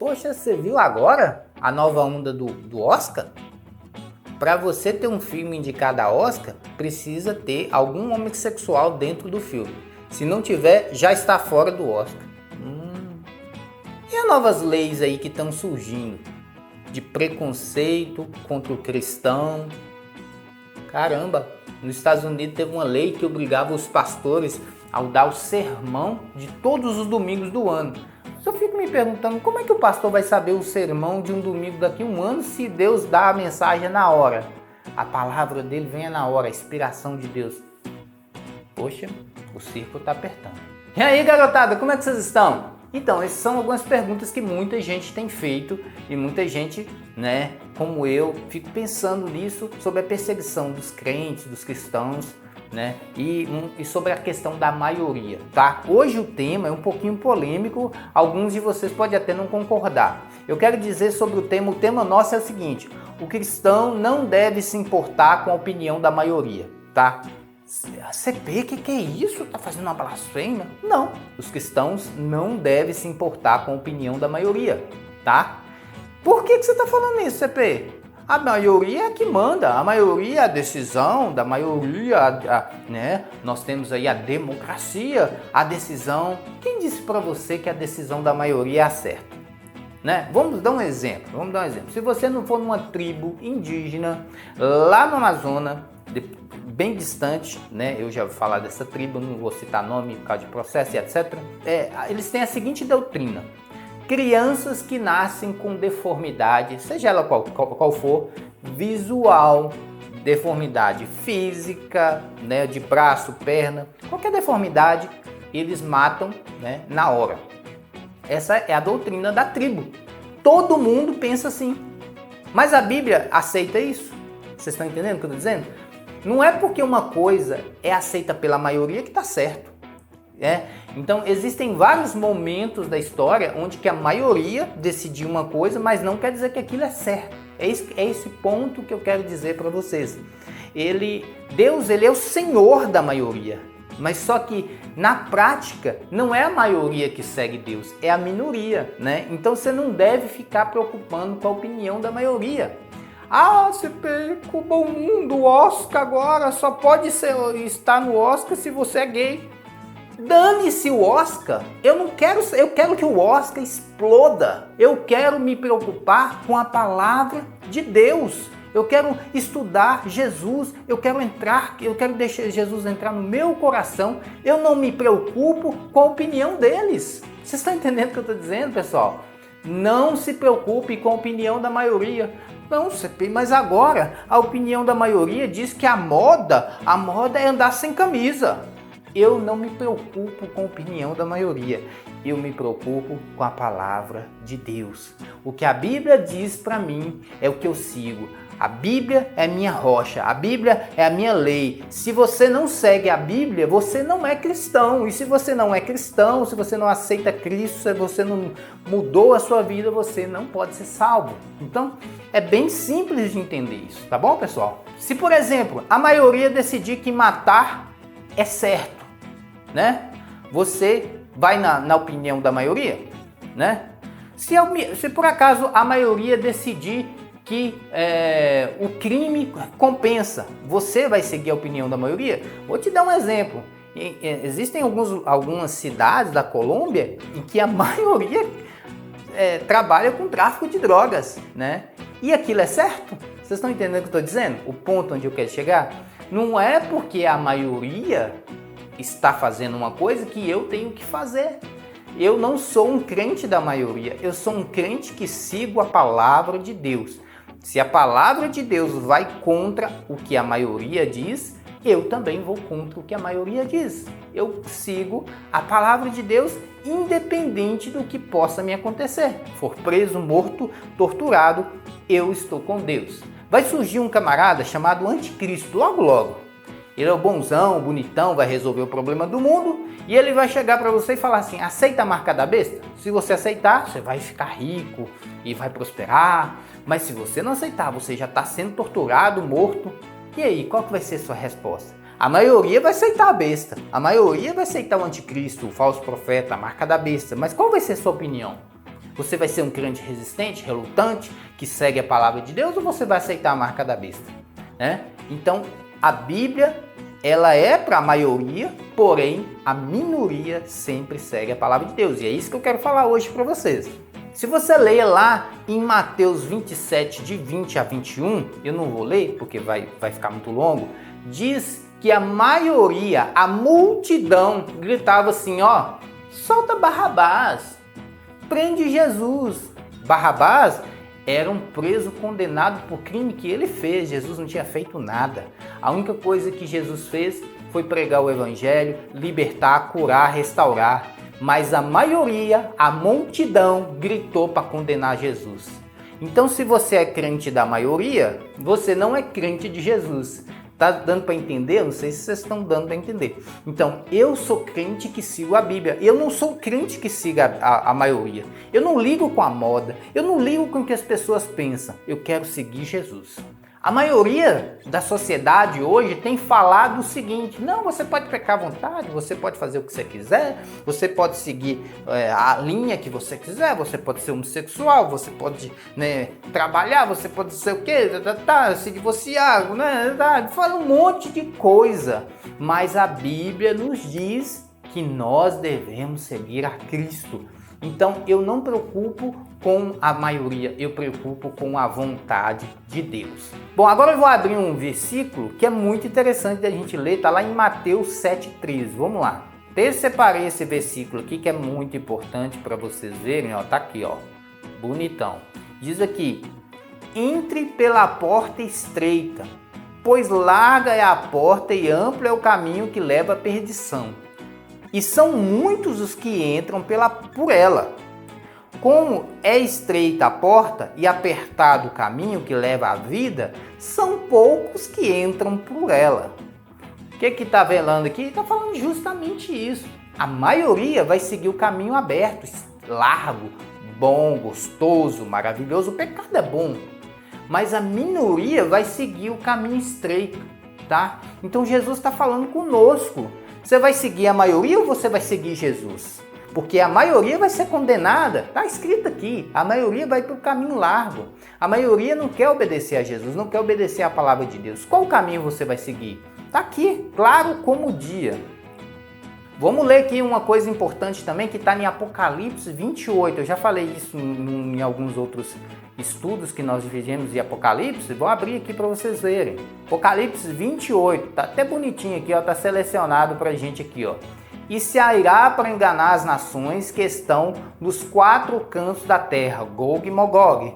Poxa, você viu agora a nova onda do Oscar? Para você ter um filme indicado a Oscar, precisa ter algum homossexual dentro do filme. Se não tiver, já está fora do Oscar. E as novas leis aí que estão surgindo? De preconceito contra o cristão. Caramba, nos Estados Unidos teve uma lei que obrigava os pastores a dar o sermão de todos os domingos do ano. Eu fico me perguntando, como é que o pastor vai saber o sermão de um domingo daqui a um ano se Deus dá a mensagem na hora? A palavra dele vem na hora, a inspiração de Deus. Poxa, o circo está apertando. E aí, garotada, como é que vocês estão? Então, essas são algumas perguntas que muita gente tem feito e muita gente, como eu, fico pensando nisso sobre a perseguição dos crentes, dos cristãos, e sobre a questão da maioria, tá? Hoje o tema é um pouquinho polêmico, alguns de vocês podem até não concordar. Eu quero dizer sobre o tema nosso é o seguinte: o cristão não deve se importar com a opinião da maioria, tá? A CP, que é isso? Tá fazendo uma blasfêmia? Não, os cristãos não devem se importar com a opinião da maioria, tá? Por que você tá falando isso, CP? A maioria é que manda, a maioria é a decisão da maioria, Nós temos aí a democracia, a decisão. Quem disse para você que a decisão da maioria é a certa? Vamos dar um exemplo. Se você não for numa tribo indígena, lá no Amazonas, bem distante, eu já vou falar dessa tribo, não vou citar nome por causa de processo e etc. Eles têm a seguinte doutrina: crianças que nascem com deformidade, seja ela qual for, visual, deformidade física, de braço, perna, qualquer deformidade, eles matam, na hora. Essa é a doutrina da tribo. Todo mundo pensa assim. Mas a Bíblia aceita isso? Vocês estão entendendo o que eu estou dizendo? Não é porque uma coisa é aceita pela maioria que está certo. Então existem vários momentos da história onde que a maioria decidiu uma coisa, mas não quer dizer que aquilo é certo. É esse ponto que eu quero dizer para vocês. Deus é o Senhor da maioria, mas só que na prática não é a maioria que segue Deus, é a minoria, Então você não deve ficar preocupando com a opinião da maioria. Você pegou o mundo, o Oscar agora só pode estar no Oscar se você é gay. Dane-se o Oscar, eu quero que o Oscar exploda. Eu quero me preocupar com a palavra de Deus. Eu quero estudar Jesus, eu quero deixar Jesus entrar no meu coração. Eu não me preocupo com a opinião deles. Vocês estão entendendo o que eu estou dizendo, pessoal? Não se preocupe com a opinião da maioria. Não, CP, mas agora a opinião da maioria diz que a moda é andar sem camisa. Eu não me preocupo com a opinião da maioria, eu me preocupo com a palavra de Deus. O que a Bíblia diz para mim é o que eu sigo. A Bíblia é minha rocha, a Bíblia é a minha lei. Se você não segue a Bíblia, você não é cristão. E se você não é cristão, se você não aceita Cristo, se você não mudou a sua vida, você não pode ser salvo. Então, é bem simples de entender isso, tá bom, pessoal? Se, por exemplo, a maioria decidir que matar é certo, você vai na opinião da maioria, Se por acaso a maioria decidir que o crime compensa, você vai seguir a opinião da maioria? Vou te dar um exemplo. Existem algumas cidades da Colômbia em que a maioria trabalha com tráfico de drogas, E aquilo é certo? Vocês estão entendendo o que eu estou dizendo? O ponto onde eu quero chegar? Não é porque a maioria está fazendo uma coisa que eu tenho que fazer. Eu não sou um crente da maioria, eu sou um crente que sigo a palavra de Deus. Se a palavra de Deus vai contra o que a maioria diz, eu também vou contra o que a maioria diz. Eu sigo a palavra de Deus independente do que possa me acontecer. For preso, morto, torturado, eu estou com Deus. Vai surgir um camarada chamado Anticristo logo logo. Ele é o bonzão, o bonitão, vai resolver o problema do mundo e ele vai chegar para você e falar assim: aceita a marca da besta? Se você aceitar, você vai ficar rico e vai prosperar. Mas se você não aceitar, você já está sendo torturado, morto. E aí, qual que vai ser a sua resposta? A maioria vai aceitar a besta. A maioria vai aceitar o anticristo, o falso profeta, a marca da besta. Mas qual vai ser a sua opinião? Você vai ser um crente resistente, relutante, que segue a palavra de Deus, ou você vai aceitar a marca da besta? Né? Então, a Bíblia, ela é para a maioria, porém, a minoria sempre segue a palavra de Deus. E é isso que eu quero falar hoje para vocês. Se você ler lá em Mateus 27, de 20 a 21, eu não vou ler porque vai ficar muito longo, diz que a maioria, a multidão, gritava assim, ó, solta Barrabás, prende Jesus. Barrabás era um preso condenado por crime que ele fez. Jesus não tinha feito nada. A única coisa que Jesus fez foi pregar o evangelho, libertar, curar, restaurar. Mas a maioria, a multidão, gritou para condenar Jesus. Então, se você é crente da maioria, você não é crente de Jesus. Tá dando para entender? Não sei se vocês estão dando para entender. Então, eu sou crente que sigo a Bíblia. Eu não sou crente que siga a maioria. Eu não ligo com a moda. Eu não ligo com o que as pessoas pensam. Eu quero seguir Jesus. A maioria da sociedade hoje tem falado o seguinte: não, você pode pecar à vontade, você pode fazer o que você quiser, você pode seguir a linha que você quiser, você pode ser homossexual, você pode, né, trabalhar, você pode ser o quê? Se divorciar, né? Fala um monte de coisa. Mas a Bíblia nos diz que nós devemos seguir a Cristo. Então eu não preocupo com a maioria, eu preocupo com a vontade de Deus. Bom, agora eu vou abrir um versículo que é muito interessante da gente ler, está lá em Mateus 7,13. Vamos lá. Eu separei esse versículo aqui que é muito importante para vocês verem, ó, tá aqui, ó, bonitão. Diz aqui: entre pela porta estreita, pois larga é a porta e amplo é o caminho que leva à perdição. E são muitos os que entram por ela. Como é estreita a porta e apertado o caminho que leva à vida, são poucos que entram por ela. O que está velando aqui? Está falando justamente isso. A maioria vai seguir o caminho aberto, largo, bom, gostoso, maravilhoso. O pecado é bom, mas a minoria vai seguir o caminho estreito, tá? Então Jesus está falando conosco. Você vai seguir a maioria ou você vai seguir Jesus? Porque a maioria vai ser condenada. Está escrito aqui. A maioria vai para o caminho largo. A maioria não quer obedecer a Jesus, não quer obedecer a palavra de Deus. Qual caminho você vai seguir? Está aqui, claro como o dia. Vamos ler aqui uma coisa importante também que está em Apocalipse 28. Eu já falei isso em alguns outros estudos que nós fizemos em Apocalipse. Vou abrir aqui para vocês verem. Apocalipse 28, tá até bonitinho aqui, ó, tá selecionado para a gente aqui, ó. E se airá para enganar as nações que estão nos quatro cantos da terra, Gog e Magog,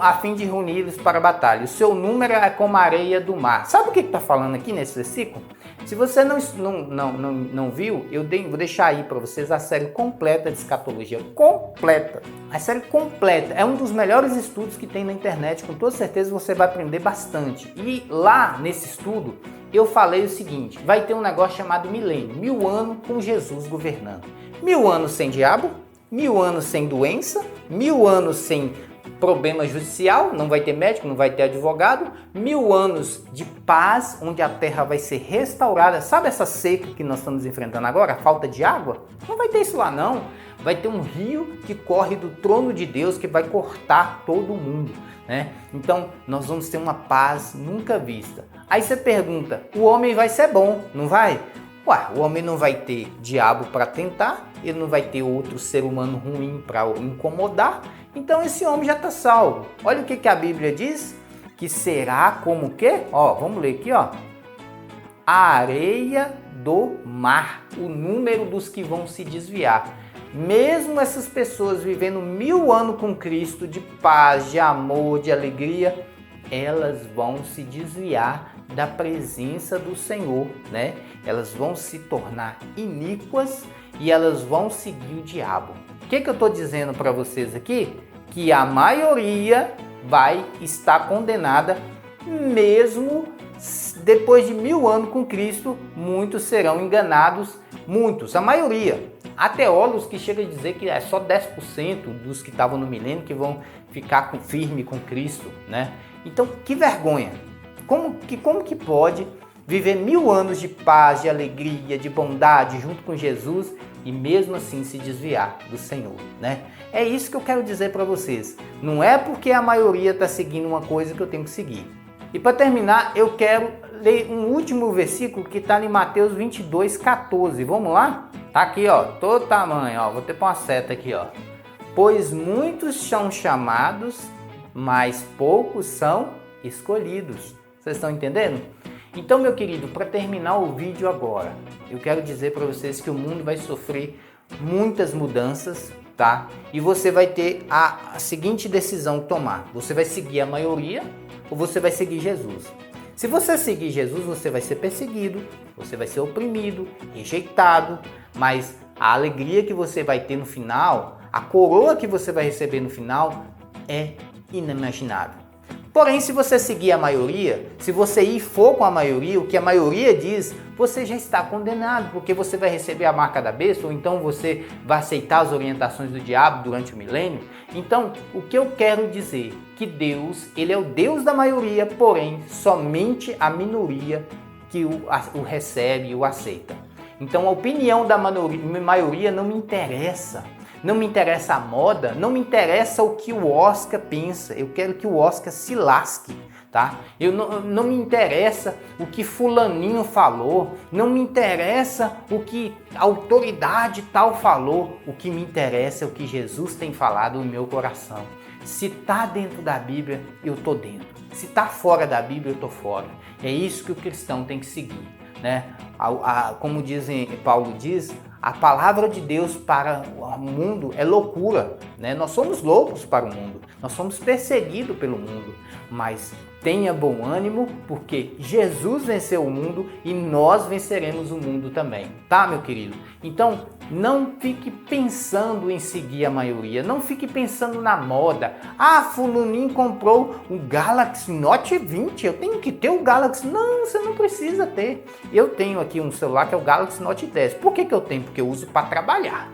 a fim de reuni-los para a batalha. O seu número é como a areia do mar. Sabe o que está falando aqui nesse versículo? Se você não viu, vou deixar aí para vocês a série completa de escatologia. Completa. A série completa. É um dos melhores estudos que tem na internet. Com toda certeza você vai aprender bastante. E lá nesse estudo eu falei o seguinte: vai ter um negócio chamado milênio. 1000 anos com Jesus governando. 1000 anos sem diabo, 1000 anos sem doença, 1000 anos sem problema judicial, não vai ter médico, não vai ter advogado, 1000 anos de paz, onde a terra vai ser restaurada. Sabe essa seca que nós estamos enfrentando agora, a falta de água? Não vai ter isso lá não. Vai ter um rio que corre do trono de Deus que vai cortar todo mundo, né? Então nós vamos ter uma paz nunca vista. Aí você pergunta, o homem vai ser bom, não vai? Ué, o homem não vai ter diabo para tentar, ele não vai ter outro ser humano ruim para incomodar, então esse homem já está salvo. Olha o que a Bíblia diz, que será como o quê? Ó, vamos ler aqui, ó. A areia do mar, o número dos que vão se desviar. Mesmo essas pessoas vivendo 1000 anos com Cristo, de paz, de amor, de alegria, elas vão se desviar da presença do Senhor, né? Elas vão se tornar iníquas e elas vão seguir o diabo. O que eu estou dizendo para vocês aqui? Que a maioria vai estar condenada, mesmo depois de 1000 anos com Cristo, muitos serão enganados, muitos, a maioria. Há teólogos que chegam a dizer que é só 10% dos que estavam no milênio que vão ficar firme com Cristo, né? Então, que vergonha! Como que pode viver 1000 anos de paz, de alegria, de bondade junto com Jesus e mesmo assim se desviar do Senhor, né? É isso que eu quero dizer para vocês. Não é porque a maioria está seguindo uma coisa que eu tenho que seguir. E para terminar, eu quero ler um último versículo que está em Mateus 22:14. Vamos lá? Tá aqui, ó, todo tamanho, ó. Vou ter uma seta aqui, ó. Pois muitos são chamados, mas poucos são escolhidos. Vocês estão entendendo? Então, meu querido, para terminar o vídeo agora, eu quero dizer para vocês que o mundo vai sofrer muitas mudanças, tá? E você vai ter a seguinte decisão a tomar. Você vai seguir a maioria ou você vai seguir Jesus? Se você seguir Jesus, você vai ser perseguido, você vai ser oprimido, rejeitado, mas a alegria que você vai ter no final, a coroa que você vai receber no final é inimaginável. Porém, se você seguir a maioria, se você ir for com a maioria, o que a maioria diz, você já está condenado, porque você vai receber a marca da besta, ou então você vai aceitar as orientações do diabo durante o milênio. Então, o que eu quero dizer? Que Deus, Ele é o Deus da maioria, porém, somente a minoria que o recebe e o aceita. Então, a opinião da maioria não me interessa. Não me interessa a moda, não me interessa o que o Oscar pensa. Eu quero que o Oscar se lasque, tá? Não me interessa o que fulaninho falou, não me interessa o que a autoridade tal falou. O que me interessa é o que Jesus tem falado no meu coração. Se tá dentro da Bíblia, eu tô dentro. Se tá fora da Bíblia, eu tô fora. É isso que o cristão tem que seguir, né? Como Paulo diz, a palavra de Deus para o mundo é loucura, né? Nós somos loucos para o mundo, nós somos perseguidos pelo mundo, mas tenha bom ânimo, porque Jesus venceu o mundo e nós venceremos o mundo também, tá, meu querido? Então, não fique pensando em seguir a maioria, não fique pensando na moda. Ah, fulaninho comprou um Galaxy Note 20, eu tenho que ter o Galaxy. Não, você não precisa ter. Eu tenho aqui um celular que é o Galaxy Note 10. Por que eu tenho? Porque eu uso para trabalhar.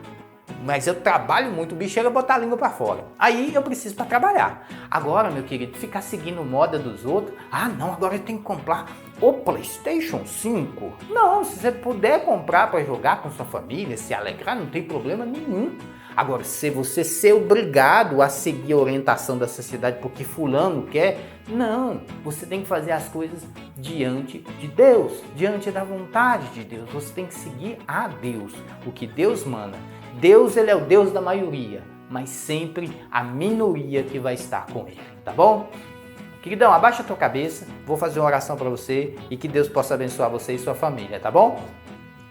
Mas eu trabalho muito, o bicho chega a botar a língua para fora. Aí eu preciso para trabalhar. Agora, meu querido, ficar seguindo moda dos outros. Ah, não, agora eu tenho que comprar o PlayStation 5. Não, se você puder comprar para jogar com sua família, se alegrar, não tem problema nenhum. Agora, se você ser obrigado a seguir a orientação da sociedade porque fulano quer, não. Você tem que fazer as coisas diante de Deus, diante da vontade de Deus. Você tem que seguir a Deus, o que Deus manda. Deus, Ele é o Deus da maioria, mas sempre a minoria que vai estar com Ele, tá bom? Queridão, abaixa a tua cabeça, vou fazer uma oração para você e que Deus possa abençoar você e sua família, tá bom?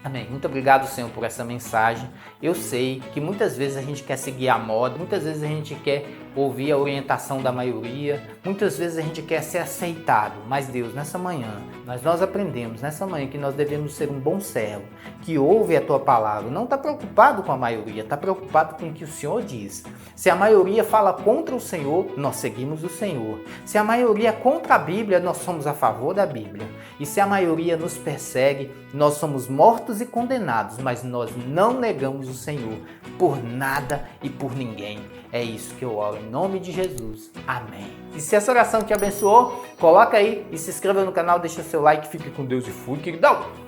Amém. Muito obrigado, Senhor, por essa mensagem. Eu sei que muitas vezes a gente quer seguir a moda, muitas vezes a gente quer ouvir a orientação da maioria, muitas vezes a gente quer ser aceitado. Mas Deus, nessa manhã, nós aprendemos nessa manhã que nós devemos ser um bom servo, que ouve a tua palavra, não está preocupado com a maioria, está preocupado com o que o Senhor diz. Se a maioria fala contra o Senhor, nós seguimos o Senhor. Se a maioria é contra a Bíblia, nós somos a favor da Bíblia. E se a maioria nos persegue, nós somos mortos e condenados, mas nós não negamos o Senhor por nada e por ninguém. É isso que eu oro em nome de Jesus. Amém. E se essa oração te abençoou, coloca aí e se inscreva no canal, deixa seu like, fique com Deus e fui, queridão!